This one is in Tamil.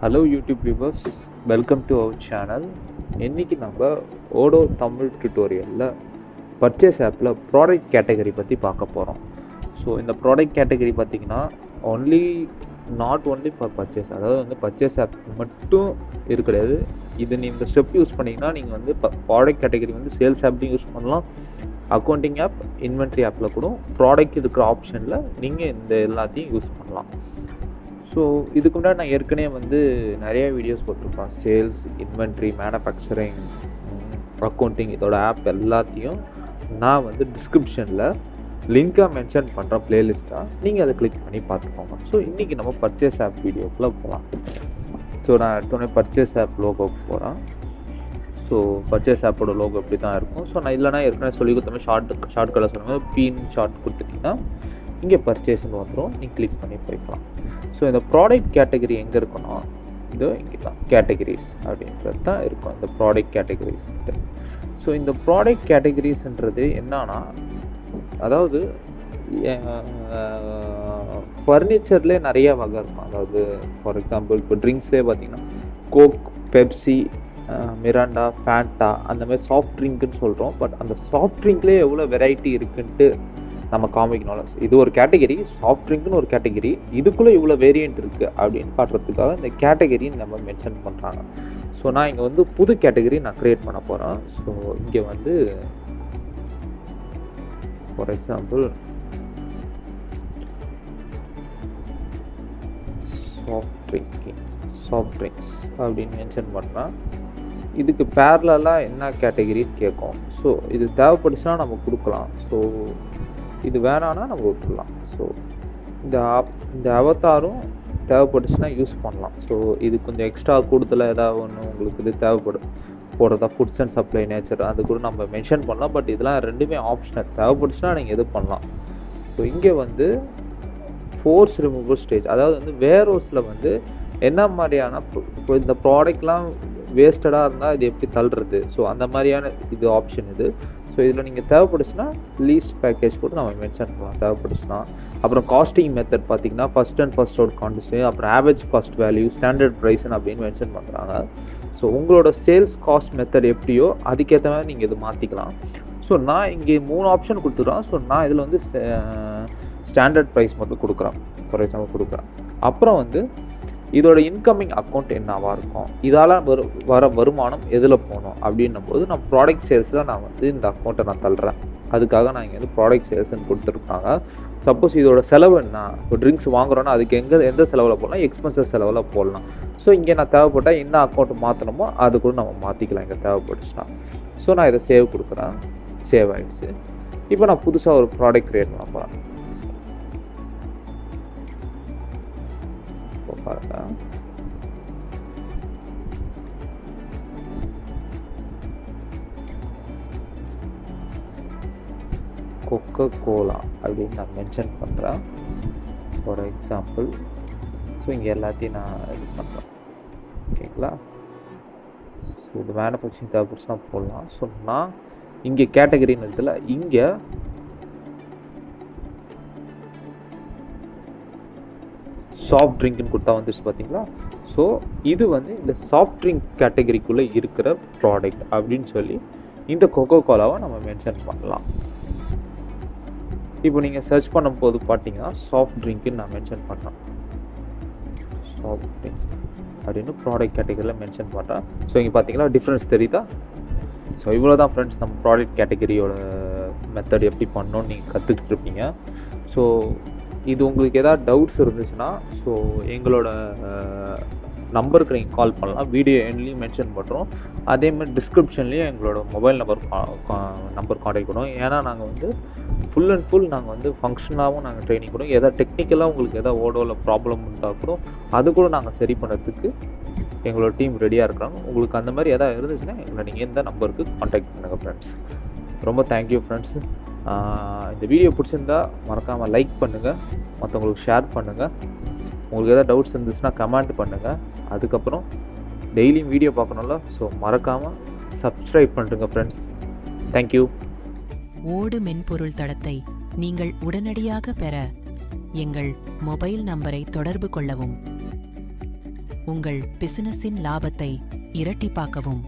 Hello YouTube viewers, welcome to our channel. இன்றைக்கி நம்ம ஓடோ தமிழ் டியூட்டோரியலில் பர்ச்சேஸ் ஆப்பில் ப்ராடக்ட் கேட்டகரி பற்றி பார்க்க போகிறோம். ஸோ இந்த ப்ராடக்ட் கேட்டகரி பார்த்திங்கன்னா நாட் ஒன்லி ஃபார் பர்ச்சேஸ், அதாவது வந்து பர்ச்சேஸ் ஆப் மட்டும் இது கிடையாது. இது இந்த ஸ்டெப் யூஸ் பண்ணிங்கன்னா நீங்கள் வந்து ப்ராடக்ட் கேட்டகரி வந்து சேல்ஸ் ஆப்லையும் யூஸ் பண்ணலாம், அக்கௌண்டிங் ஆப், இன்வென்ட்ரி ஆப்பில் கூட ப்ராடக்ட் இருக்கிற ஆப்ஷனில் நீங்கள் இந்த எல்லாத்தையும் யூஸ் பண்ணலாம். ஸோ இதுக்கு முன்னாடி நான் ஏற்கனவே வந்து நிறைய வீடியோஸ் போட்டிருப்பேன். சேல்ஸ், இன்வென்ட்ரி, மேனுஃபேக்சரிங், அக்கௌண்டிங், இதோட ஆப் எல்லாத்தையும் நான் வந்து டிஸ்கிரிப்ஷனில் லிங்காக மென்ஷன் பண்ணுறேன் பிளேலிஸ்ட்டாக. நீங்கள் அதை கிளிக் பண்ணி பார்த்துக்கோங்க. ஸோ இன்றைக்கி நம்ம பர்ச்சேஸ் ஆப் வீடியோக்குள்ளே போகலாம். ஸோ நான் எடுத்தோடனே பர்ச்சேஸ் ஆப் லோகோக்கு போகிறேன். ஸோ பர்ச்சேஸ் ஆப்போட லோகோ எப்படி தான் இருக்கும். ஸோ நான் இல்லைனா ஏற்கனவே சொல்லி கொடுத்தோமே ஷார்ட்கட்டில் சொல்லுங்கள், பின் ஷார்ட் கொடுத்துட்டிங்கன்னா இங்கே பர்ச்சேஸ்ன்னு வந்துடும். நீங்கள் கிளிக் பண்ணி போய்க்கலாம். ஸோ இந்த ப்ராடக்ட் கேட்டகரி எங்கே இருக்குன்னா இது இங்கே தான் கேட்டகரிஸ் அப்படின்றது தான் இருக்கும், இந்த ப்ராடக்ட் கேட்டகரிஸ். ஸோ இந்த ப்ராடக்ட் கேட்டகரிஸ்ன்றது என்னன்னா, அதாவது ஃபர்னிச்சர்லேயே நிறைய வகை இருக்கும். அதாவது ஃபார் எக்ஸாம்பிள் இப்போ ட்ரிங்க்ஸ்லேயே பார்த்தீங்கன்னா கோக், பெப்சி, மிராண்டா, ஃபேண்டா, அந்த மாதிரி சாஃப்ட் ட்ரிங்க்குன்னு சொல்கிறோம். பட் அந்த சாஃப்ட் ட்ரிங்க்லேயே எவ்வளோ வெரைட்டி இருக்குன்ட்டு நம்ம காமிக்கணும். இது ஒரு கேட்டகரி, சாஃப்ட் ட்ரிங்க்னு ஒரு கேட்டகரி, இதுக்குள்ளே இவ்வளோ வேரியண்ட் இருக்குது அப்படின்னு காட்டுறதுக்காக இந்த கேட்டகரின்னு நம்ம மென்ஷன் பண்ணுறாங்க. ஸோ நான் இங்கே வந்து புது கேட்டகரி நான் க்ரியேட் பண்ண போகிறேன். ஸோ இங்கே வந்து ஃபார் எக்ஸாம்பிள் சாஃப்ட் ட்ரிங்க்ஸ் அப்படின்னு மென்ஷன் பண்ணால் இதுக்கு பேரலாக என்ன கேட்டகரின்னு கேட்கும். ஸோ இது தேவைப்படுச்சுன்னா நம்ம கொடுக்கலாம். ஸோ இது வேணான்னா நம்ம விட்டுடலாம். ஸோ இந்த அவதாரும் தேவைப்பட்டுச்சுன்னா யூஸ் பண்ணலாம். ஸோ இது கொஞ்சம் எக்ஸ்ட்ரா கூடுதலாக ஏதாவது ஒன்று உங்களுக்கு இது தேவைப்படும் போடுறதா, ஃபுட்ஸ் அண்ட் சப்ளை நேச்சர், அது கூட நம்ம மென்ஷன் பண்ணலாம். பட் இதெல்லாம் ரெண்டுமே ஆப்ஷனல், தேவைப்பட்டுச்சுன்னா நீங்கள் எது பண்ணலாம். ஸோ இங்கே வந்து ஃபோர்ஸ் ரிமூவல் ஸ்டேஜ், அதாவது வந்து வேர் ஹவுஸில் வந்து என்ன மாதிரியான இப்போ இந்த ப்ராடக்ட்லாம் வேஸ்டடாக இருந்தால் இது எப்படி தள்ளுறது, ஸோ அந்த மாதிரியான இது ஆப்ஷன் இது. ஸோ இதில் நீங்கள் தேவைப்படுச்சுன்னா லீஸ்ட் பேக்கேஜ் கூட நம்ம மென்ஷன் பண்ணலாம் தேவைப்படுச்சுன்னா. அப்புறம் காஸ்டிங் மெத்தட் பார்த்தீங்கன்னா ஃபஸ்ட் அண்ட் ஃபர்ஸ்ட் அவுட் கான்டிஸு, அப்புறம் ஆவரேஜ் காஸ்ட் வேல்யூ, ஸ்டாண்டர்ட் ப்ரைஸ்ன்னு அப்படின்னு மென்ஷன் பண்ணுறாங்க. ஸோ உங்களோட சேல்ஸ் காஸ்ட் மெத்தட் எப்படியோ அதுக்கேற்ற மாதிரி நீங்கள் இது மாற்றிக்கலாம். ஸோ நான் இங்கே 3 ஆப்ஷன் கொடுத்துட்றேன். ஸோ நான் இதில் வந்து ஸ்டாண்டர்ட் ப்ரைஸ் மட்டும் கொடுக்குறேன், ஃபார் எக்ஸாம்பிள் கொடுக்குறேன். அப்புறம் வந்து இதோட இன்கமிங் அக்கௌண்ட் என்னவாக இருக்கும், இதால் வர வருமானம் எதில் போகணும் அப்படின்னும் போது நான் ப்ராடக்ட் சேல்ஸில் நான் வந்து இந்த அக்கௌண்ட்டை நான் தள்ளுறேன். அதுக்காக நான் இங்கே வந்து ப்ராடக்ட் சேல்ஸ்ன்னு கொடுத்துருக்காங்க. சப்போஸ் இதோட செலவு என்ன, இப்போ ட்ரிங்க்ஸ் வாங்குறோன்னா அதுக்கு எந்த செலவில் போடலாம், எக்ஸ்பென்சஸ் செலவில் போடலாம். ஸோ இங்கே நான் தேவைப்பட்டால் என்ன அக்கௌண்ட் மாற்றணுமோ அது கூட நம்ம மாற்றிக்கலாம் இங்கே தேவைப்பட்டுச்சுன்னா. ஸோ நான் இதை சேவ் கொடுக்குறேன், சேவ் ஆகிடுச்சு. இப்போ நான் புதுசாக ஒரு ப்ராடக்ட் க்ரியேட் பண்ண போகிறேன். பாருங்க, கொக்கோ கோலா அப்படின்னு நான் மென்ஷன் பண்ணுறேன் ஃபார் எக்ஸாம்பிள். ஸோ இங்கே எல்லாத்தையும் நான் இது பண்ணுறேன், ஓகேங்களா. ஸோ இது மேனுஃபேக்சரிங் தேவைப்படுச்சுன்னா போடலாம். ஸோ நான் இங்கே கேட்டகரின்னு இடத்துல இங்கே சாஃப்ட் ட்ரிங்க்னு கொடுத்தா வந்துச்சு பார்த்தீங்களா. ஸோ இது வந்து இந்த சாஃப்ட் ட்ரிங்க் கேட்டகரிக்குள்ளே இருக்கிற ப்ராடக்ட் அப்படின்னு சொல்லி இந்த கொக்கோ கோலாவை நம்ம மென்ஷன் பண்ணலாம். இப்போ நீங்கள் சர்ச் பண்ணும்போது பார்த்தீங்கன்னா சாஃப்ட் ட்ரிங்க்குன்னு நான் மென்ஷன் பண்ணுறேன், சாஃப்ட் ட்ரிங்க் அப்படின்னு ப்ராடக்ட் கேட்டகரியில் மென்ஷன் பண்ணுறேன். ஸோ இங்கே பார்த்தீங்களா டிஃப்ரென்ஸ் தெரியுதா. ஸோ இவ்வளோ தான் ஃப்ரெண்ட்ஸ், நம்ம ப்ராடக்ட் கேட்டகரியோட மெத்தட் எப்படி பண்ணணும்னு நீங்கள் கற்றுக்கிட்டு இருப்பீங்க. ஸோ இது உங்களுக்கு ஏதாவது டவுட்ஸ் இருந்துச்சுன்னா ஸோ எங்களோட நம்பருக்கு நீங்கள் கால் பண்ணலாம். வீடியோ எண்ட்லேயும் மென்ஷன் பண்ணுறோம். அதேமாதிரி டிஸ்கிரிப்ஷன்லேயும் எங்களோட மொபைல் நம்பர் கான்டாக்ட் பண்ணுவோம். ஏன்னா நாங்கள் வந்து ஃபுல் அண்ட் ஃபுல் நாங்கள் வந்து ஃபங்க்ஷனாகவும் நாங்கள் ட்ரைனிங் கொடுவோம். எதாவது டெக்னிக்கலாக உங்களுக்கு எதாவது ஓடோவில் ப்ராப்ளம் இருந்தால் கூட அது கூட நாங்கள் சரி பண்ணுறதுக்கு எங்களோட டீம் ரெடியாக இருக்கிறாங்க. உங்களுக்கு அந்த மாதிரி எதாவது இருந்துச்சுன்னா எங்களை நீங்கள் இந்த நம்பருக்கு கான்டாக்ட் பண்ணுங்கள் ஃப்ரெண்ட்ஸ். ரொம்ப தேங்க்யூ ஃப்ரெண்ட்ஸ். இந்த வீடியோ பிடிச்சிருந்தா மறக்காமல் லைக் பண்ணுங்கள், மற்றவங்களுக்கு ஷேர் பண்ணுங்கள். உங்களுக்கு எதாவது டவுட்ஸ் இருந்துச்சுன்னா கமெண்ட் பண்ணுங்கள். அதுக்கப்புறம் டெய்லியும் வீடியோ பார்க்கணும்ல, ஸோ மறக்காமல் சப்ஸ்கிரைப் பண்ணுங்க ஃப்ரெண்ட்ஸ். தேங்க்யூ. ஓடு மென்பொருள் தளத்தை நீங்கள் உடனடியாக பெற எங்கள் மொபைல் நம்பரை தொடர்பு கொள்ளவும். உங்கள் பிசினஸின் லாபத்தை இரட்டிப்பாக்கவும்.